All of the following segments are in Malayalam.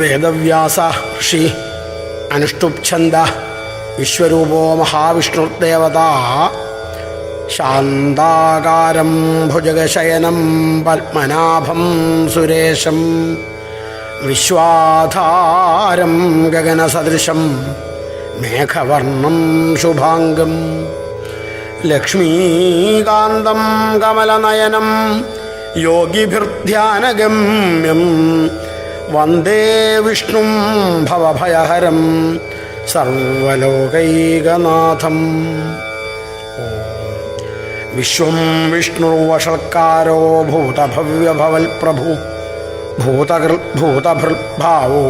വേദവ്യാസ ഋഷി അനുഷ്ടുപ്ഛന്ദ വിശ്വരൂപോ മഹാവിഷ്ണുർദേവത ശാന്താകാരം ഭുജഗശയനം പത്മനാഭം സുരേശം വിശ്വാധാരം ഗഗനസദൃശം മേഘവർണം ശുഭാംഗം ലക്ഷ്മീകാന്തം കമലനയനം യോഗിഭിർധ്യാനഗമ്യം വന്ദേ വിഷ്ണും ഭവഭയഹരം സർവലോകൈകനാഥം. വിശ്വം വിഷ്ണുർവഷൽക്കാരോ ഭൂതഭവ്യഭവൽപ്രഭു ഭൂതഭൃദ്ഭാവോ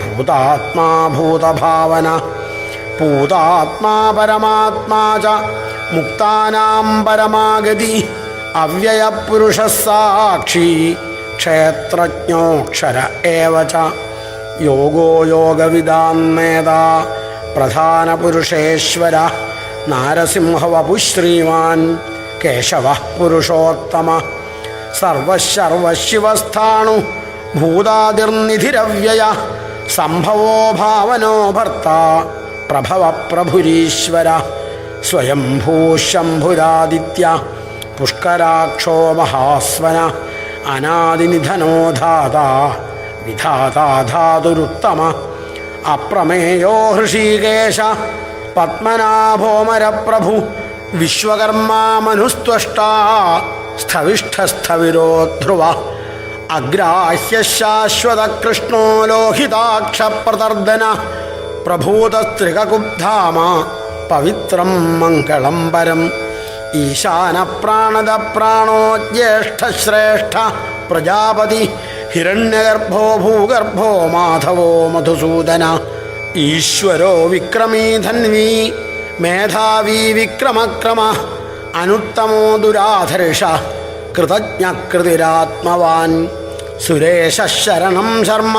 ഭൂതാത്മാ ഭൂതഭാവന ഭൂതാത്മാ പരമാത്മാ ച മുക്താനാം പരമാഗതി അവ്യയപുരുഷ സാക്ഷി ക്ഷേത്രജ്ഞോക്ഷര ഏവ ച യോഗോ യോഗവിദാന്നേതാ പ്രധാനപുരുഷേശ്വര നാരസിംഹവപുശ്രീമാൻ കേശവഃ പുരുഷോത്തമ സർവശർവശിവസ്ഥാണു ഭൂതാതിർനിധിരവ്യയ സംഭവോ ഭാവനോ ഭർത്ത പ്രഭവ പ്രഭുരീശ്വര സ്വയംഭൂശംഭുരാദിത്യ പുഷ്കരാക്ഷോ മഹാസ്വന അനാദിനിധനോ ധാതാ വിധാതാ ധാതുരുത്തമ അപ്രമേയോ ഹൃഷീകേശ പത്മനാഭോമരപ്രഭു വിശ്വകർമാ മനുസ്ത്വഷ്ടാ സ്ഥവിഷ്ഠസ്ഥവിരോ ധ്രുവ അഗ്രാഹ്യ ശാശ്വത കൃഷ്ണോ ലോഹിതാക്ഷപ്രതർദന പ്രഭൂതസ്ത്രികകുബ്ധാമ പവിത്രം മംഗളം പരം ഈശാന പ്രാണദ പ്രാണോ ജ്യേഷ്ഠശ്രേഷ്ഠ പ്രജാപതി ഹിരണ്യഗർഭോ ഭൂഗർഭോ മാധവോ മധുസൂദന ഈശ്വരോ വിക്രമീ ധന്വീ മേധാവീ വിക്രമക്രമ അനുത്തമോ ദുരാധർഷ കൃതജ്ഞകൃതിരാത്മവാൻ സുരേശ ശരണം ശർമ്മ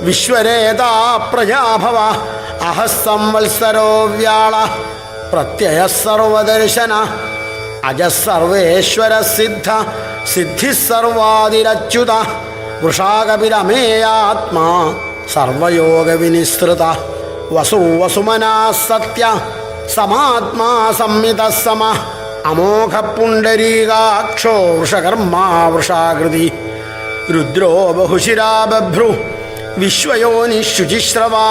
വിശ്വരേതാ പ്രജാഭവ അഹസ്സംവത്സരോ വ്യാള പ്രത്യയ സർവദർശന അജസർവേശ്വര സിദ്ധ സിദ്ധി സർവാതിരച്യുത വൃഷാകപിരമേയാത്മാ സർവയോഗ വിനിസൃത വസു വസുമനാ സത്യ സമാത്മാ സംമിത സമ അമോഘ പുണ്ടരീകാക്ഷോ വൃഷകർമാ വൃഷാകൃതി രുദ്രോ ബഹുശിരാ ബഭ്രു വിശ്വയോനി ശുചിശ്രവാ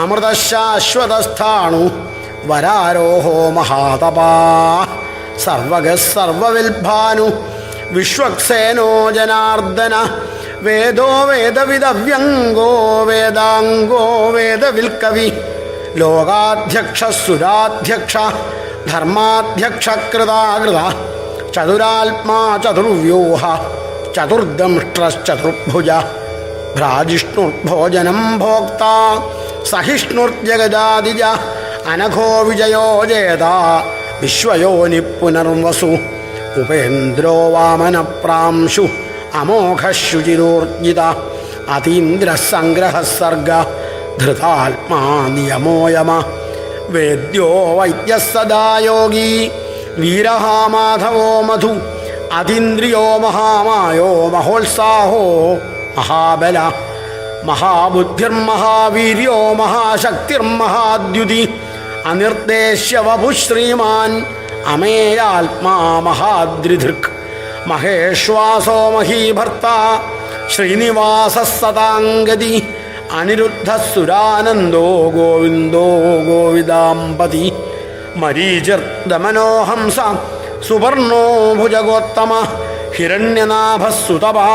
അമൃതശാശ്വതസ്ഥാണു വരാരോഹോ മഹാതപാ സർവഗ സർവവിൽഭാനു വിശ്വക്സേനോ ജനാർദ്ദന വേദോ വേദവിദവ്യംഗോ വേദാംഗോ വേദവിൽക്കവി ലോകാധ്യക്ഷ സുരാധ്യക്ഷ ധർമാധ്യക്ഷ കൃതാകൃത ചതുരാത്മാ ചതുർവ്യൂഹ ചതുർദംഷ്ട്രശ്ചതുർഭുജ ഭ്രാജിഷ്ണുർഭോജനം ഭോക്ത സഹിഷ്ണുർജഗജാദിജ അനഘോ വിജയോ ജേത വിശ്വയോനി പുനർവസു ഉപേന്ദ്രോ വാമനപ്രാംശു അമോഘശുചിരോർജിത അതീന്ദ്രസംഗ്രഹ സർഗ ധൃതാത്മാ നിയമോ യമ വേദ്യോ വൈദ്യ സദാ യോഗി വീരഃ മാധവോ മധു അതീന്ദ്രിയോ മഹാമായോ മഹോത്സാഹോ മഹാബല മഹാബുദ്ധിർമഹാവീര്യോ മഹാശക്തിർമഹാദ്യുതി അനിർദ്ദേശ്യ വപുശ്രീമാൻ അമേയാത്മാ മഹാദ്രിധൃക് മഹേശ്വാസോ മഹീഭർത്ത ശ്രീനിവാസ സതാംഗതി അനിരുദ്ധസുരാനന്ദോ ഗോവിന്ദോ ഗോവിദാംപതി മരീചിർദമനോഹംസ സുവർണോ ഭുജഗോത്തമ ഹിരണ്യനാഭസുതപാ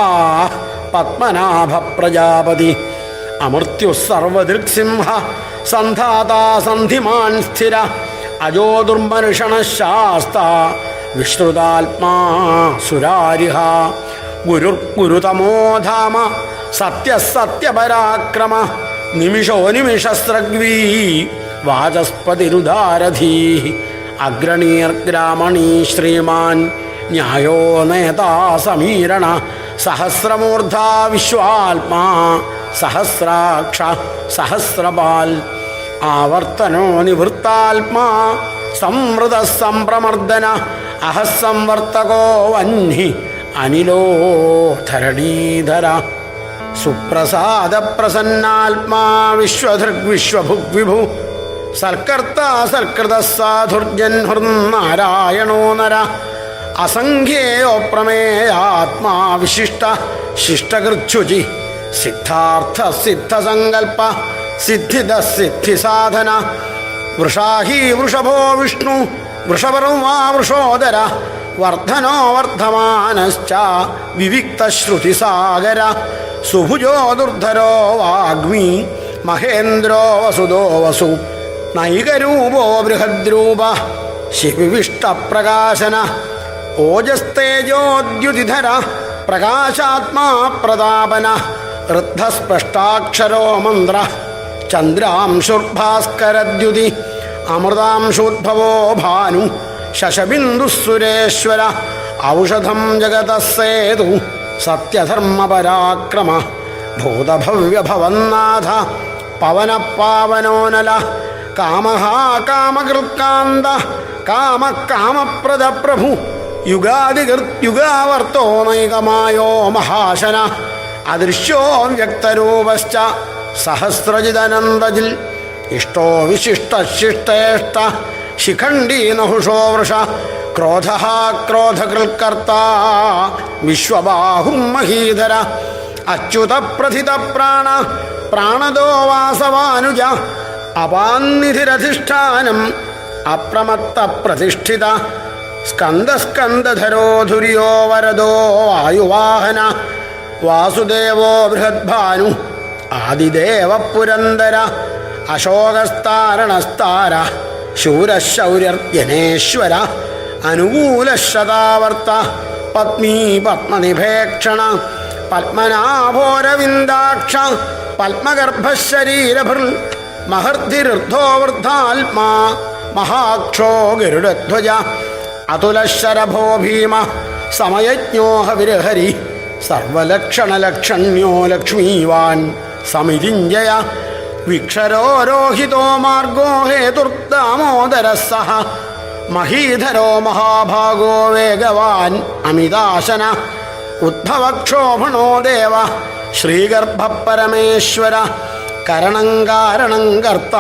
പത്മനാഭ പ്രജാപതി അമൃത്യു സർവദൃക്സിംഹ സന്ധാതാ സന്ധിമാൻ സ്ഥിര അജോ ദുർമർഷണ ശാസ്ത വിശ്രുതാത്മാ സുരാരിഹ ഗുരുർഗുരുതമോ ധാമ സത്യസത്യപരാക്രമ നിമിഷോ നിമിഷസ്രഗ്വീ വാചസ്പതിരുദാരധീ അഗ്രണീർഗ്രാമണീ ശ്രീമാൻ ന്യായോ നേതാ സമീരണ സഹസ്രമൂർധാ വിശ്വാത്മാ സഹസ്രാക്ഷ സഹസ്രപാൽ ആവർത്തനോ നിവൃത്താത്മാ സംവൃത സംപ്രമർദ്ദന അഹസ്സംവർത്തകോ വഹ്നി അനിലോ ധരണീധര സുപ്രസാദപ്രസന്നാത്മാ വിശ്വധൃഗ് വിശ്വഭുഗ് വിഭു സൽക്കർത്ത സൽകൃത സാധുർജൻഹൃന്നാരായണോ നര അസംഖ്യേയോ പ്രമേയാത്മാ വിശിഷ്ട ശിഷ്ടകൃച്ഛുചി സിദ്ധാർത്ഥ സിദ്ധസങ്കൽപ്പ സിദ്ധിദ സിദ്ധിസാധന വൃഷാഹി വൃഷഭോ വിഷ്ണു വൃഷപർവാ വൃഷോദര വർദ്ധനോ വർദ്ധമാനശ്ച വിവിക്തശ്രുതിസാഗര സുഭുജോ ദുർധരോ വാഗ്മി മഹേന്ദ്രോ വസുദോ വസു നൈകരൂപോ ബൃഹദ്രൂപ ശിവിവിഷ്ടപ്രകാശന ഓജസ്തേജോദ്യുതിധര പ്രകാശാത്മാ പ്രതാപന ഋദ്ധസ്പഷ്ടാക്ഷരോ മന്ത്ര ചന്ദ്രാംശുർഭാസ്കരദ്യുതി അമൃതാംശോദ്ഭവോ ഭാനു ശശബിന്ദുസുരേശ്വര ഔഷധം ജഗതസേതു സത്യധർമ്മപരാക്രമ ഭൂതഭവ്യഭവന്നാഥ പവനപാവനോനല കാമഃ കാമകൃത്കാന്ത കാമകാമപ്രദ പ്രഭു യുഗാദികൃത്യുഗാവർത്തോ നൈകമായോ മഹാശന അദൃശ്യോ വ്യക്തരൂപശ്ച സഹസ്രജിതനന്ദജിൽ ഇഷ്ടോ വിശിഷ്ടശിഷ്ടേഷ്ട ശിഖണ്ഡീ നഹുഷോ വൃഷ ക്രോധ ക്രോധകൃൽക്കർത്ത വിശ്വബാഹുർമഹീധര അച്യുത പ്രഥിത പ്രാണ പ്രാണദോ വാസവാനുജ അപാന്നിധിരധിഷ്ഠാനം അപ്രമത്ത പ്രതിഷ്ഠിത സ്കന്ദസ്കന്ദധരോ ധുര്യോ വരദോ വായുവാഹന വാസുദേവോ ബൃഹദ്ഭാനു ആദിദേവ പുരന്ദര അശോകസ്താരണസ്താര ശൂരശൗര്യർജനേശ്വര അനുകൂലശതാവർത്ത പത്മീ പത്മനിഭേക്ഷണ പത്മനാഭോരവിന്ദാക്ഷ പത്മഗർഭശരീരഭൃ മഹർദ്ധിരുദ്ധോ വൃദ്ധാത്മാ മഹാക്ഷോ ഗരുഡധ്വജ അതുലശരഭോ ഭീമ സമയജ്ഞോ ഹവിരഹരി സർവലക്ഷണലക്ഷണ്യോ ലക്ഷ്മീവാൻ സമിതിഞ്ജയ വിക്ഷരോരോഹിതോ മാർഗോ ഹേതുർദാമോദര സഹ മഹീധരോ മഹാഭാഗോ വേഗവാൻ അമിതാശന ഉദ്ഭവക്ഷോഭണോ ദേവ ശ്രീഗർഭപരമേശ്വര കരണം കാരണം കർത്ത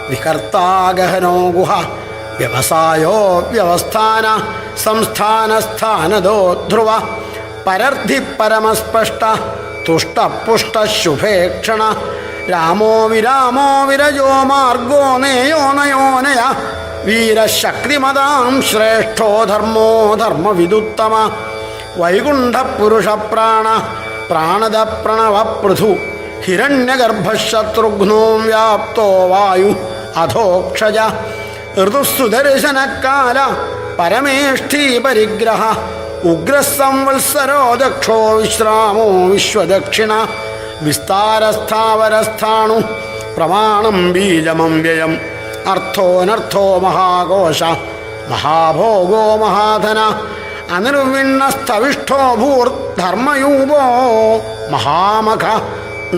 വികർത്താ ഗഹനോ ഗുഹ വ്യവസായോ വ്യവസ്ഥാന സംസ്ഥാനസ്ഥാനദോ ധ്രുവ പരർദ്ധി പരമസ്പഷ്ട തുഷ്ടപുഷ്ട ശുഭേക്ഷണ രാമോ വിരാമോ വിരജോ മാർഗോ നേയോ നയോനയ വീരശക്തിമതാം ശ്രേഷ്ഠോ ധർമ്മോ ധർമ്മവിദുത്തമ വൈകുണ്ഠപുരുഷപ്രാണ പ്രാണദ പ്രണവ പൃഥു ഹിരണ്യഗർഭശത്രുഘ്നോ വ്യാപ്തോ വായു അധോക്ഷജ ഋതുസുദർശനകാല പരമേഷ്ഠീ പരിഗ്രഹ ഉഗ്രസംവത്സരോ ദക്ഷോ വിശ്രാമോ വിശ്വദക്ഷിണ വിസ്താരസ്ഥാവരസ്ഥാണു പ്രമാണം ബീജമംവ്യയം അർത്ഥോനർത്ഥോ മഹാകോശ മഹാഭോഗോ മഹാധന അനിർവിണ്ണസ്ഥവിഷ്ഠോ ഭൂർധർമ്മയൂപോ മഹാമഖ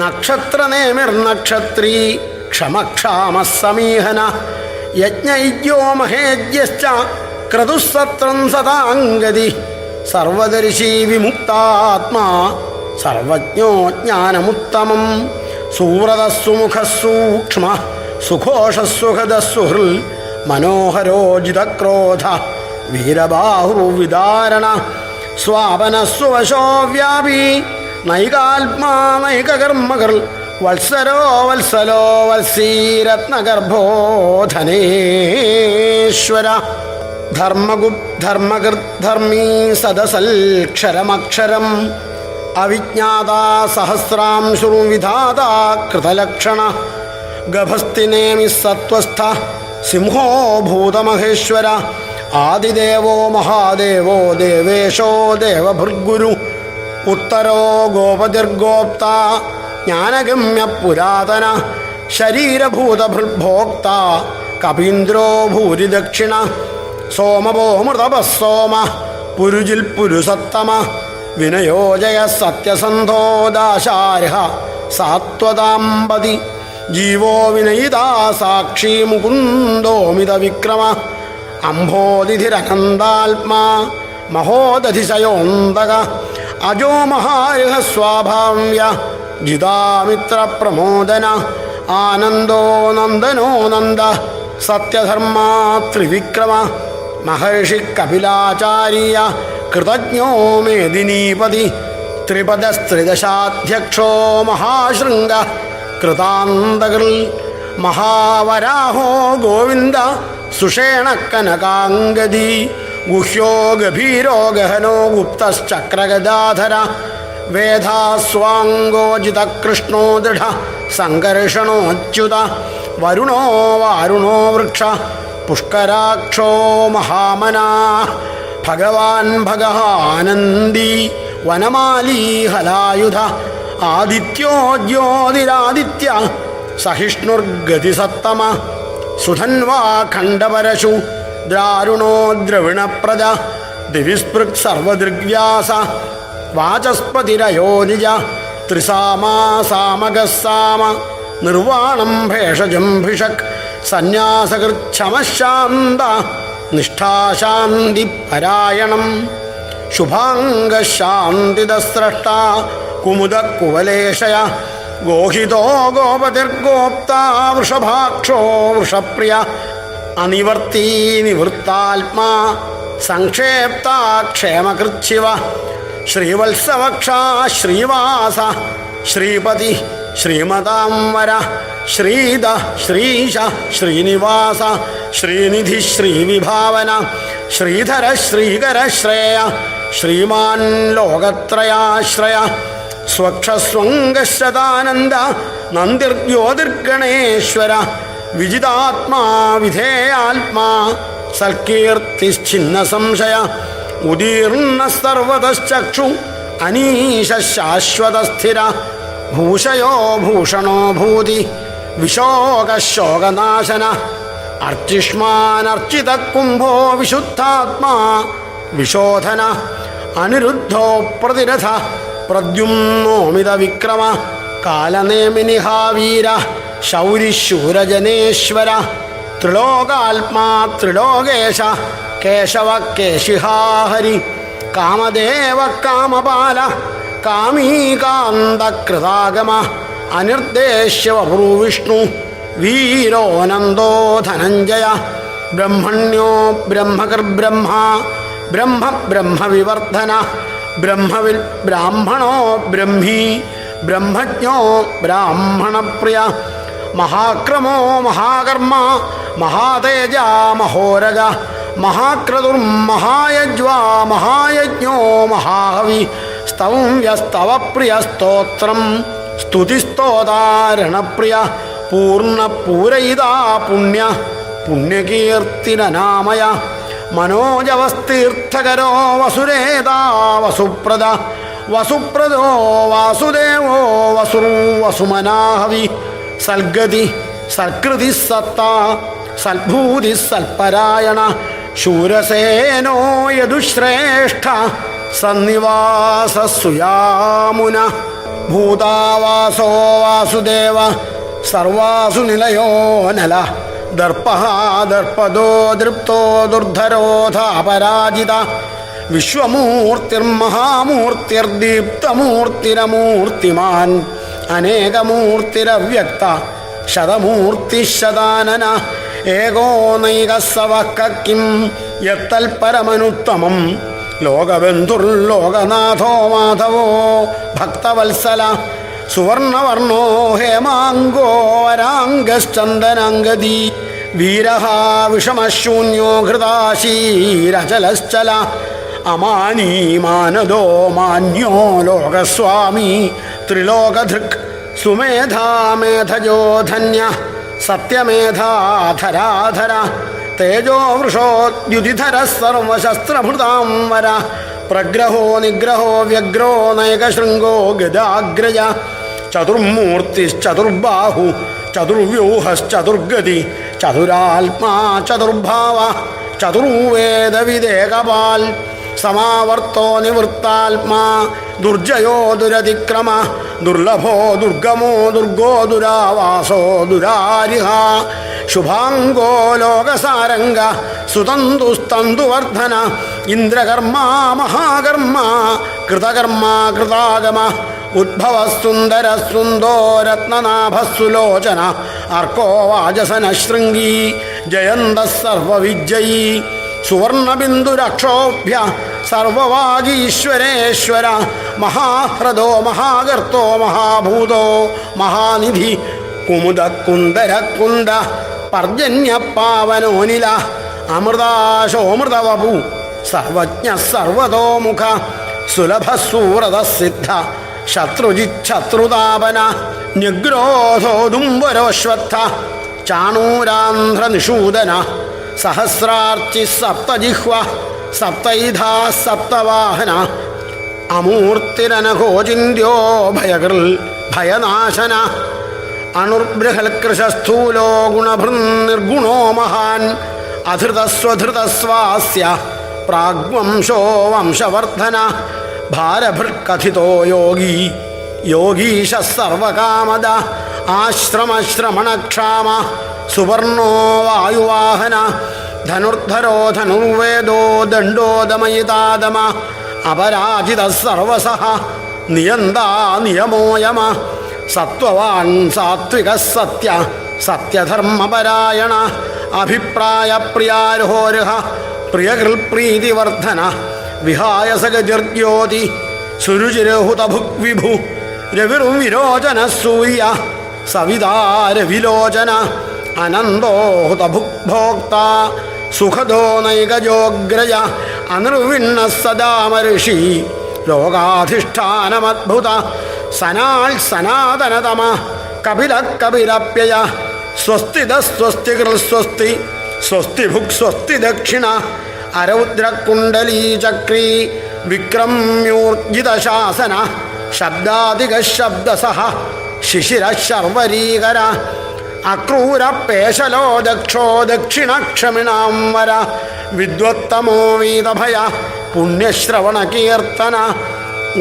നക്ഷത്രനേമിർനക്ഷത്രീ ക്ഷമക്ഷാമസമീഹന യജ്ഞൈജ്യോ മഹേജ്യശ്ച ക്രതുസത്രം സദാംഗതി സർവദർശീ വിമുക്താത്മാ സർവജ്ഞോ ജ്ഞാനമുത്തമം സുവ്രതസ്സുമുഖസൂക്ഷ്മ സുഘോഷസുഹൃദസുഹൃൽ മനോഹരോജിതക്രോധ വീരബാഹുവിദാരണ സ്വാപനസ്സുവശോ വ്യാപി നൈകാത്മാ നൈകകർമ്മകർ വത്സരോ വത്സലോ വത്സീരത്നഗർഭോ ധനേശ്വര ധർമ്മകൃദ്ധർമ്മീ സദസൽക്ഷരമക്ഷരം അവിജ്ഞാതാ സഹസ്രാംശുർവിധാതാ കൃതലക്ഷണ ഗഭസ്തിനേമി സത്വസ്ഥ സിംഹോ ഭൂതമഹേശ്വര ആദിദേവോ മഹാദേവോ ദേവേശോ ദേവഭൃഗുരു ഉത്തരോ ഗോപതിർഗോപ്ത ജ്ഞാനഗമ്യ പുരാതന ശരീരഭൂതഭൃഭോക്ത കപീന്ദ്രോ ഭൂരിദക്ഷിണ സോമവോ മൃതപസ്സോമ പുരുജിൽ പുരുസത്തമ വിനയോജയ സത്യസന്ധോ ദാശാർഹ സാത്വതാമ്പതി ജീവോ വിനയിതാ സാക്ഷി മുകുന്ദോമിത വിക്രമ അംഭോതിഥിരനന്ദാത്മാ മഹോദധിശയോന്തക അജോ മഹാർഹ സ്വാഭാവ്യ ജിതാമിത്രപ്രമോദന ആനന്ദോ നന്ദനോ നന്ദ സത്യധർമാ ത്രിവിക്രമ മഹർഷി കപിലാചാര്യ കൃതജ്ഞോ മേദിനീപതി ത്രിപദസ്ത്രിദശാധ്യക്ഷോ മഹാശൃംഗ കൃതാന്തകൃൽ മഹാവരാഹോ ഗോവിന്ദ സുഷേണ കനകാംഗദി ഗുഹ്യോ ഗഭീരോ ഗഹനോ ഗുപ്തശ്ചക്രഗദാധര വേദാസ്വാംഗോജിതകൃഷ്ണോ ദൃഢ സംകർഷണോച്യുത വരുണോ വാരുണോ വൃക്ഷ പുഷ്കരാക്ഷോ മഹാമനാ ഭഗവാൻ ഭഗവാനന്ദി വനമാലീ ഹലായുധ ആദിത്യോ ജ്യോതിരാദിത്യ സഹിഷ്ണുർഗതിസത്തമ സുധന്വാ ഖണ്ഡപരശു ദ്രാരുണോ ദ്രവിണപ്രജ ദിവിസ്പൃക് സർവദൃഗ്വ്യാസ വാചസ്പതിരയോ നിജ ത്രിസാമാ സാമഗസ്സാമ നിർവാണം ഭേഷജം ഭിഷക് സന്യാസകൃച്ഛമശാന്ത നിഷ്ഠാശാന്തി പരായണം ശുഭാംഗശാന്തിദസ്രഷ്ട കുമുദ കുവലേശയ ഗോഹിതോ ഗോപതിർഗോപ്താ വൃഷഭാക്ഷോ വൃഷപ്രിയ അനിവർത്തി നിവൃത്താത്മാ സംക്ഷേപ്താ ക്ഷേമകൃച്ഛിവ ശ്രീവത്സവക്ഷ ശ്രീവാസ ശ്രീപതി ശ്രീമതാംവര ശ്രീദ ശ്രീശ ശ്രീനിവാസ ശ്രീനിധി ശ്രീവിഭാവന ശ്രീധര ശ്രീകര ശ്രേയ ശ്രീമാൻ ലോകത്രയാശ്രയ സ്വക്ഷസ്വംഗശതാനന്ദ നന്ദിർജ്യോതിർഗണേശ്വര വിജിതാത്മാ വിധേയാത്മാ സൽകീർത്തിശ്ചിന്ന സംശയ ഉദീർണ സർവതശ്ചക്ഷു അനീശ ശാശ്വതസ്ഥിര ഭൂഷയോ ഭൂഷണോ ഭൂതി വിശോകശോകനാശന അർച്ചിഷ്മാനർച്ചിത കുംഭോ വിശുദ്ധാത്മാ വിശോധന അനിരുദ്ധോ പ്രതിരഥ പ്രദ്യുമ്നോമിത വിക്രമ കാലനേമിനിഹാവീര ശൗരിശൂരജനേശ്വര ത്രിലോകാത്മാ ത്രിലോകേശ കേശവ കേശിഹാഹരി കാമദേവ കാമപാല കാമീകാന്തകൃതാഗമ അനിർദ്ദേശ്യ വപുർവിഷ്ണു വീരോനന്ദോ ധനഞ്ജയ ബ്രഹ്മണ്യോ ബ്രഹ്മകർബ്രഹ്മ ബ്രഹ്മ ബ്രഹ്മവിവർധന ബ്രഹ്മവിൽ ബ്രാഹ്മണോ ബ്രഹ്മീ ബ്രഹ്മജ്ഞോ ബ്രാഹ്മണപ്രിയ മഹാക്രമോ മഹാകർമ്മ മഹാതേജ മഹോരഗ മഹാക്രതുർമഹായജ്വാ മഹായജ്ഞോ മഹാഹവി സ്തവ്യസ്തവ പ്രിയ സ്തോത്രം സ്തുതിസ്തോതാരണപ്രിയ പൂർണ്ണപൂരയിതാ പുണ്യ പുണ്യകീർത്തിനനാമയ മനോജവസ്തീർത്ഥകരോ വസുരേതാ വസുപ്രദ വസുപ്രദോ വാസുദേവോ വസുമനാഹവി സൽഗതി സൽകൃതി സത്ത സൽഭൂതി സൽപരായണ ശൂരസേനോ യദുശ്രേഷ്ഠ സന്നിവാസ സുയാമുന ഭൂതാവാസോ വാസുദേവ സർവാസു നിലയോ നല ദർപ്പ ദർപ്പദോ ദൃപ്തോ ദുർധരോധാപരാജിത വിശ്വമൂർത്തിർമഹാമൂർത്തിർദീപ്തമൂർത്തിരമൂർത്തിമാൻ അനേകമൂർത്തിരവ്യക്ത ശതമൂർത്തിശതാനന ഏകോ നൈകസവ കിം യത്തൽപരമനുത്തമം ലോകബന്ധുർലോകനാഥോ മാധവോ ഭക്തവത്സല സുവർണവർണോ ഹേമാംഗോ വരാംഗശ്ചന്ദനാംഗദീ വീരഃ വിഷമശൂന്യോ ഹൃദാശീരചലശ്ചല അമാനീ മാനദോ മാന്യോ ലോകസ്വാമി ത്രിലോകധൃക് സുമേധാ മേധജോ ധന്യ സത്യമേധാധരാധര തേജോ വൃഷോദ്യുതിധര സർവശസ്ത്രഭൃതാം വര പ്രഗ്രഹോ നിഗ്രഹോ വ്യഗ്രോ നൈകശൃംഗോ ഗദാഗ്രജ ചതുർമൂർത്തിശ്ചതുർബാഹു ചതുർവ്യൂഹശ്ചതുർഗതി ചതുരാത്മാ ചതുർഭാവ ചതുർവേദവിദേകപാൽ സമാവർത്തോ നിവൃത്താത്മാ ദുർജയോ ദുരതിക്രമ ദുർലഭോ ദുർഗമോ ദുർഗോ ദുരാവാസോ ദുരാരിഹ ശുഭാംഗോ ലോകസാരംഗ സുതന്തുസ്തന്തുവർധന ഇന്ദ്രകർമ്മ മഹാകർമ്മ കൃതകർമ്മ കൃതാഗമ ഉദ്ഭവസുന്ദരസുന്ദോ രത്നനാഭസുലോചന അർക്കോ വാജസന ശൃംഗീ ജയന്ത സർവവിജയീ സുവർണബിന്ദുരക്ഷോഭ്യ സർവവാഗീശ്വരേശ്വര മഹാഹ്രദോ മഹാഗർത്തോ മഹാഭൂതോ മഹാനിധി കുമുദകുന്ദരകുന്ദ പർജന്യപാവനോനില അമൃതാശോമൃതവപു സർവജ്ഞ സർവതോമുഖ സുലഭസൂരതസിദ്ധ ശത്രുജിച്ഛത്രുതാപന നിഗ്രോധോദുംബരോശ്വത്ഥ ചാണൂരാന്ധ്രനിഷൂദന സഹസ്രാർച്ചി സപ്തജിഹ്വ സപ്തൈധാ സപ്തവാഹന അമൂർത്തിരനഘോചിന്യോ ഭയകൃൽ ഭയനാശന അണുർബൃഹൽകൃശസ്ഥൂലോ ഗുണഭൃന്നിർഗുണോ മഹാൻ അധൃതസ്വധൃതസ്വാസ്യ പ്രാഗ്വംശോ വംശവർദ്ധന ഭാരഭൃക്കഥിതോ യോഗീ യോഗീശ സർവകാമദ ആശ്രമശ്രമണക്ഷാമ സുവർണോ വായുവാഹന ധനുർധരോ ധനുർവേദോ ദണ്ഡോദമയിതാദമ അപരാജിത സർവസഹ നിയന്താ നിയമോയമ സത്വവാൻ സാത്വിക സത്യ സത്യധർമ്മപരായണ അഭിപ്രായ പ്രിയാരോഹ പ്രിയകൃൽപ്രീതിവർദ്ധന വിഹായ സഗതിർജ്യോതി സുരുചിരഹുതഭുക് വിഭു രവിർവിരോചന സൂര്യ സവിതാരവിലോചന അനന്തോഹുതഭുക് ഭോക്ത സുഖദോ നൈകജോഗ്രജ അനിർവിണ്ണ സദാമർഷി ലോകാധിഷ്ഠാനമദ്ഭുത സനാൾ സനാതനതമ കപില കപിലപ്യയ സ്വസ്തിദ സ്വസ്തികൃ സ്വസ്തി സ്വസ്തി ഭുക് സ്വസ്തി ദക്ഷിണ അരൗദ്രകുണ്ടലീ ചക്രീ വിക്രമ്യൂർജിതശാസന ശബ്ദാധിക ശബ്ദസഹ ശിശിര ശർവരീകര അക്രൂരപേശലോ ദക്ഷോ ദക്ഷിണക്ഷമിണാം വര വിദ്വത്തമോ വീതഭയ പുണ്യശ്രവണകീർത്തന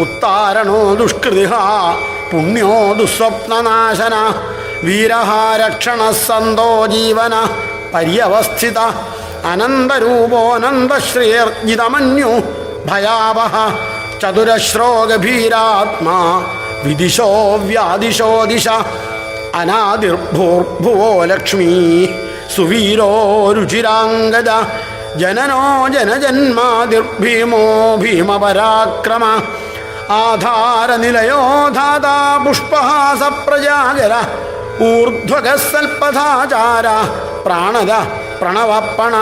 ഉത്താരണോ ദുഷ്കൃതി പുണ്യോ ദുസ്വപ്നനാശന വീരഃ രക്ഷണ സന്തോ ജീവന പര്യവസ്ഥിത അനന്തരൂപോനന്തശ്രീർജിതമന്യു ഭയാവഹ ചതുരശ്രോ ഗഭീരാത്മാ വിദിശോ വ്യാദിശോ ദിശ അനാദിർഭൂർഭുവോ ലക്ഷ്മീ സുവീരോ രുചിരാംഗദ ജനനോ ജനജന്മാതിർഭീമോ ഭീമപരാക്രമ ആധാരനിലയോ ധാതാ പുഷ്പഹാസ പ്രജാഗര ഊർധ്വഗസൽപഥാചാര പ്രാണദ പ്രണവപ്പണ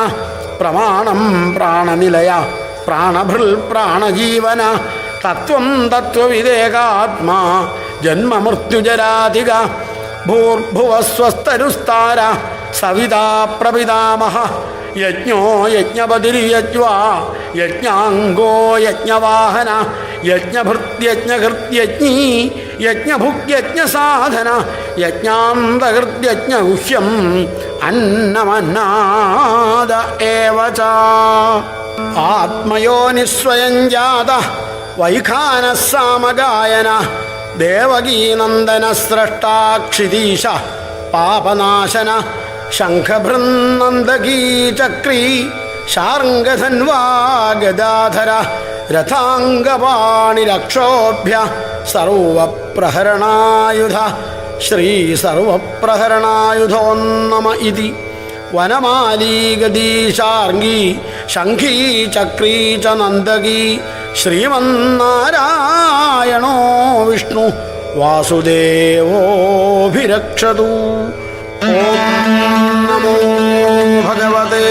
പ്രമാണം പ്രാണനിലയ പ്രാണഭൃൽ പ്രാണജീവന തത്വം തത്വവിദേകാത്മാ ജന്മമൃത്യുജരാധിക ഭൂർഭുവസ്വസ്തരുസ്താര സവിതാ പ്രപിതാമഹ യജ്ഞോ യജ്ഞപതിര്യജ്വാ യജ്ഞാംഗോ യജ്ഞവാഹന യജ്ഞഭൃത്യജ്ഞകൃത്യജ്ഞീ യജ്ഞഭുക്യജ്ഞസാധന യജ്ഞാന്തകൃത്യജ്ഞഗുഹ്യം അന്നമന്നാദ ഏവ ച ആത്മയോനിസ്വയം ജാത വൈഖാനസാമഗായന ദേവകീനന്ദന സ്രഷ്ടാക്ഷിതീശ പാപനാശന ശംഖഭൃന്നന്ദകീ ചക്രീ ശാർംഗധന്വാ ഗദാധര രഥാംഗപാണിരക്ഷോഭ്യ സർവപ്രഹരണായുധ ശ്രീ സർവപ്രഹരണായുധോന്നമ ഇതി വനമാലീ ഗദീശാർംഗീ ശംഖീ ചക്രീ ച നന്ദകീ ശ്രീമന്നാരായണോ വിഷ്ണു വാസുദേവോഭിരക്ഷതു. ഓം നമോ ഭഗവതേ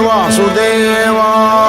വാസുദേവായ.